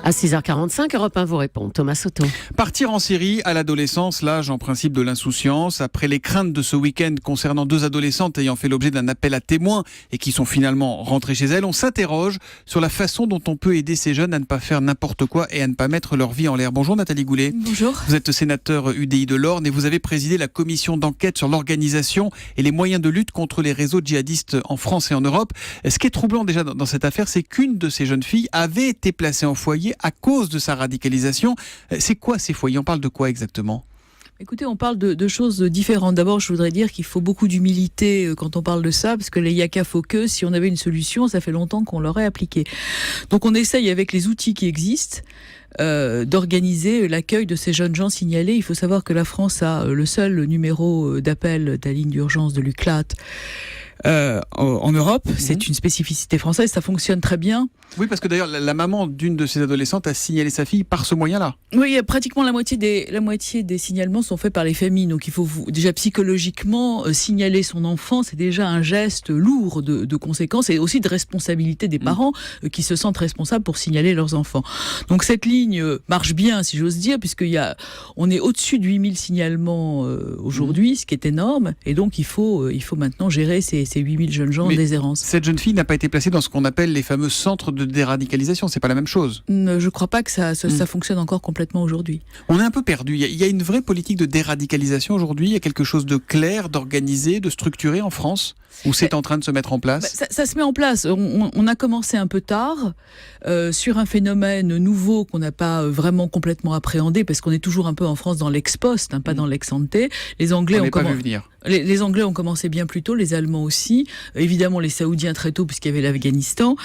À 6h45, Europe 1 vous répond. Thomas Soto. Partir en Syrie à l'adolescence, l'âge en principe de l'insouciance. Après les craintes de ce week-end concernant 2 adolescentes ayant fait l'objet d'un appel à témoins et qui sont finalement rentrées chez elles, on s'interroge sur la façon dont on peut aider ces jeunes à ne pas faire n'importe quoi et à ne pas mettre leur vie en l'air. Bonjour Nathalie Goulet. Bonjour. Vous êtes sénateur UDI de l'Orne et vous avez présidé la commission d'enquête sur l'organisation et les moyens de lutte contre les réseaux djihadistes en France et en Europe. Ce qui est troublant déjà dans cette affaire, c'est qu'une de ces jeunes filles avait été placée en foyer à cause de sa radicalisation. C'est quoi ces foyers ? On parle de quoi exactement ? Écoutez, on parle de choses différentes. D'abord, je voudrais dire qu'il faut beaucoup d'humilité quand on parle de ça, parce que les yaka faut que, si on avait une solution, ça fait longtemps qu'on l'aurait appliquée. Donc on essaye avec les outils qui existent d'organiser l'accueil de ces jeunes gens signalés. Il faut savoir que la France a le seul numéro d'appel de la ligne d'urgence de l'UCLAT en Europe. C'est une spécificité française, ça fonctionne très bien. Oui, parce que d'ailleurs, la maman d'une de ces adolescentes a signalé sa fille par ce moyen-là. Oui, pratiquement la moitié des signalements sont faits par les familles. Donc il faut déjà psychologiquement signaler son enfant, c'est déjà un geste lourd de conséquences et aussi de responsabilité des parents qui se sentent responsables pour signaler leurs enfants. Donc cette ligne marche bien, si j'ose dire, on est au-dessus de 8000 signalements aujourd'hui, ce qui est énorme. Et donc il faut maintenant gérer ces 8000 jeunes gens en déshérence. Cette jeune fille n'a pas été placée dans ce qu'on appelle les fameux centres de déradicalisation, c'est pas la même chose. Je ne crois pas que ça fonctionne encore complètement aujourd'hui. On est un peu perdu. Il y a une vraie politique de déradicalisation aujourd'hui. Il y a quelque chose de clair, d'organisé, de structuré en France, où c'est en train de se mettre en place. Ça se met en place. On a commencé un peu tard sur un phénomène nouveau qu'on n'a pas vraiment complètement appréhendé, parce qu'on est toujours un peu en France dans l'ex-post, pas dans l'ex-ante. Les Anglais ont pas vu venir. Les Anglais ont commencé bien plus tôt, les Allemands aussi, évidemment les Saoudiens très tôt puisqu'il y avait l'Afghanistan.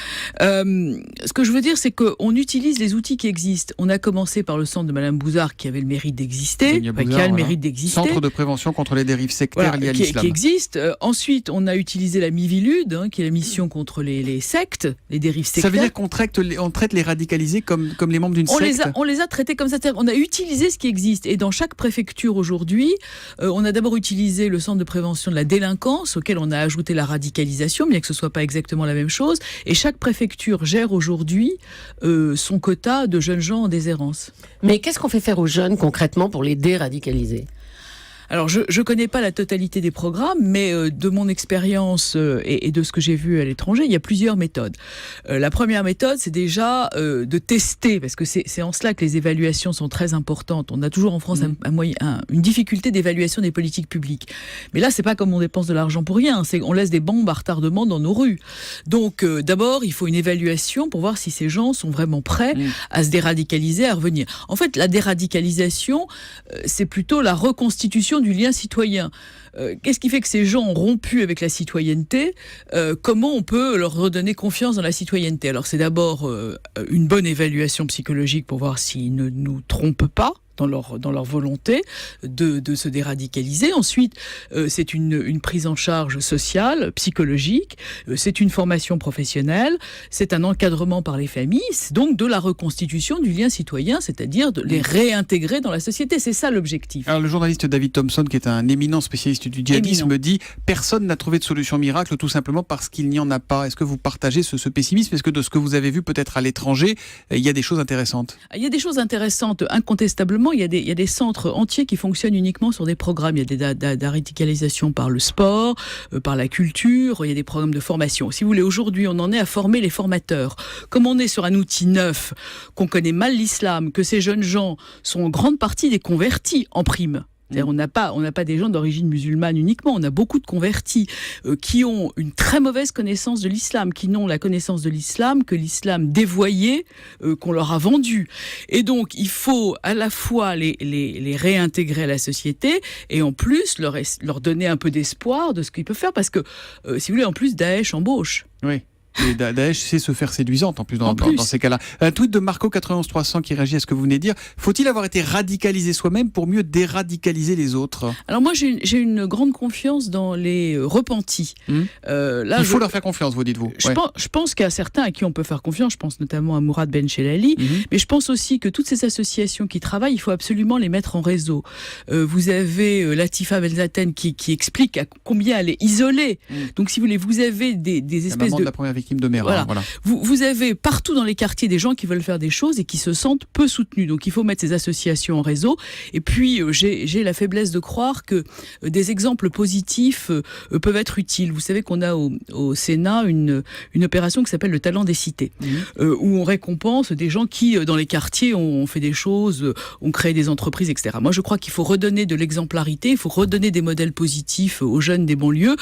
Ce que je veux dire, c'est qu'on utilise les outils qui existent. On a commencé par le centre de Madame Bouzard qui avait le mérite d'exister, mérite d'exister. Centre de prévention contre les dérives sectaires liées à l'islam. Qui existe. Ensuite, on a utilisé la Mivilude, qui est la mission contre les sectes, les dérives sectaires. Ça veut dire qu'on traite les radicalisés comme les membres d'une secte. On les a traités comme ça. On a utilisé ce qui existe. Et dans chaque préfecture aujourd'hui, on a d'abord utilisé le centre de prévention de la délinquance, auquel on a ajouté la radicalisation, bien que ce soit pas exactement la même chose. Et chaque préfecture gère aujourd'hui son quota de jeunes gens en déshérence. Mais qu'est-ce qu'on fait faire aux jeunes concrètement pour les déradicaliser ? Alors, je connais pas la totalité des programmes, mais de mon expérience et de ce que j'ai vu à l'étranger, il y a plusieurs méthodes. La première méthode, c'est déjà de tester, parce que c'est en cela que les évaluations sont très importantes. On a toujours en France une difficulté d'évaluation des politiques publiques. Mais là, c'est pas comme on dépense de l'argent pour rien. On laisse des bombes à retardement dans nos rues. Donc, d'abord, il faut une évaluation pour voir si ces gens sont vraiment prêts à se déradicaliser, à revenir. En fait, la déradicalisation, c'est plutôt la reconstitution du lien citoyen. Qu'est-ce qui fait que ces gens ont rompu avec la citoyenneté ? Comment on peut leur redonner confiance dans la citoyenneté ? Alors c'est d'abord une bonne évaluation psychologique pour voir s'ils ne nous trompent pas dans leur volonté de se déradicaliser. Ensuite, c'est une prise en charge sociale, psychologique, c'est une formation professionnelle, c'est un encadrement par les familles, c'est donc de la reconstitution du lien citoyen, c'est-à-dire de les réintégrer dans la société. C'est ça l'objectif. Alors le journaliste David Thompson, qui est un éminent spécialiste du djihadisme, me dit « Personne n'a trouvé de solution miracle, tout simplement parce qu'il n'y en a pas ». Est-ce que vous partagez ce pessimisme ? Est-ce que de ce que vous avez vu peut-être à l'étranger, il y a des choses intéressantes ? Il y a des choses intéressantes, incontestablement. Il y a des centres entiers qui fonctionnent uniquement sur des programmes. Il y a des déradicalisation par le sport, par la culture, il y a des programmes de formation. Si vous voulez, aujourd'hui, on en est à former les formateurs. Comme on est sur un outil neuf, qu'on connaît mal l'islam, que ces jeunes gens sont en grande partie des convertis en prime. C'est-à-dire, on n'a pas des gens d'origine musulmane uniquement, on a beaucoup de convertis qui ont une très mauvaise connaissance de l'islam, qui n'ont la connaissance de l'islam que l'islam dévoyé qu'on leur a vendu. Et donc, il faut à la fois les réintégrer à la société et en plus leur donner un peu d'espoir de ce qu'ils peuvent faire, parce que, si vous voulez, en plus, Daesh embauche. Oui. Et Daesh sait se faire séduisante en plus dans ces cas-là. Un tweet de Marco 91300 qui réagit à ce que vous venez de dire. Faut-il avoir été radicalisé soi-même pour mieux déradicaliser les autres ? Alors moi j'ai une grande confiance dans les repentis. Là, il faut leur faire confiance, vous dites-vous. Je pense qu'il y a certains à qui on peut faire confiance. Je pense notamment à Mourad Benchelali. Mais je pense aussi que toutes ces associations qui travaillent, il faut absolument les mettre en réseau. Vous avez Latifa Belzaten qui explique à combien elle est isolée. Donc si vous voulez, vous avez des espèces de... Marie-Kim de Mérin. Voilà. Voilà. Vous avez partout dans les quartiers des gens qui veulent faire des choses et qui se sentent peu soutenus. Donc il faut mettre ces associations en réseau. Et puis j'ai la faiblesse de croire que des exemples positifs peuvent être utiles. Vous savez qu'on a au Sénat une opération qui s'appelle le talent des cités, où on récompense des gens qui, dans les quartiers, ont fait des choses, ont créé des entreprises, etc. Moi, je crois qu'il faut redonner de l'exemplarité, il faut redonner des modèles positifs aux jeunes des banlieues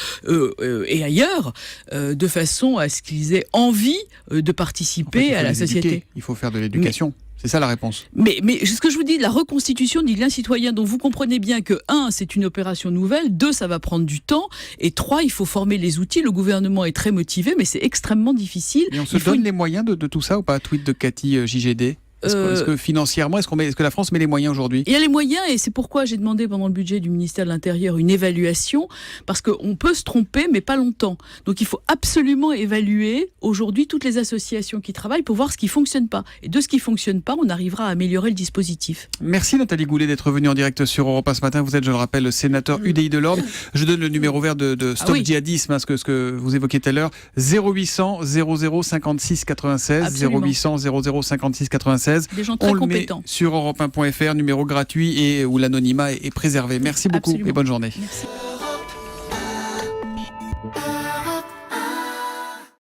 et ailleurs, de façon à ce qu'ils aient envie de participer à la société. Il faut faire de l'éducation. C'est ça la réponse. Mais ce que je vous dis, la reconstitution du lien citoyen, donc vous comprenez bien que 1, c'est une opération nouvelle, 2, ça va prendre du temps, et 3, il faut former les outils. Le gouvernement est très motivé, mais c'est extrêmement difficile. Et on se donne les moyens de tout ça ou pas? Tweet de Cathy JGD. Est-ce que financièrement, est-ce que la France met les moyens aujourd'hui? Il y a les moyens, et c'est pourquoi j'ai demandé pendant le budget du ministère de l'Intérieur une évaluation, parce qu'on peut se tromper, mais pas longtemps. Donc il faut absolument évaluer aujourd'hui toutes les associations qui travaillent pour voir ce qui ne fonctionne pas. Et de ce qui ne fonctionne pas, on arrivera à améliorer le dispositif. Merci Nathalie Goulet d'être venue en direct sur Europe 1 ce matin. Vous êtes, je le rappelle, le sénateur UDI de l'Orne. Je donne le numéro vert de Stop Djihadisme, ce que vous évoquiez tout à l'heure. 0800 00 56 96. Absolument. 0800 00 56 96. Des gens très compétents. Sur europe1.fr, numéro gratuit et où l'anonymat est préservé. Merci beaucoup. Absolument. Et bonne journée. Merci.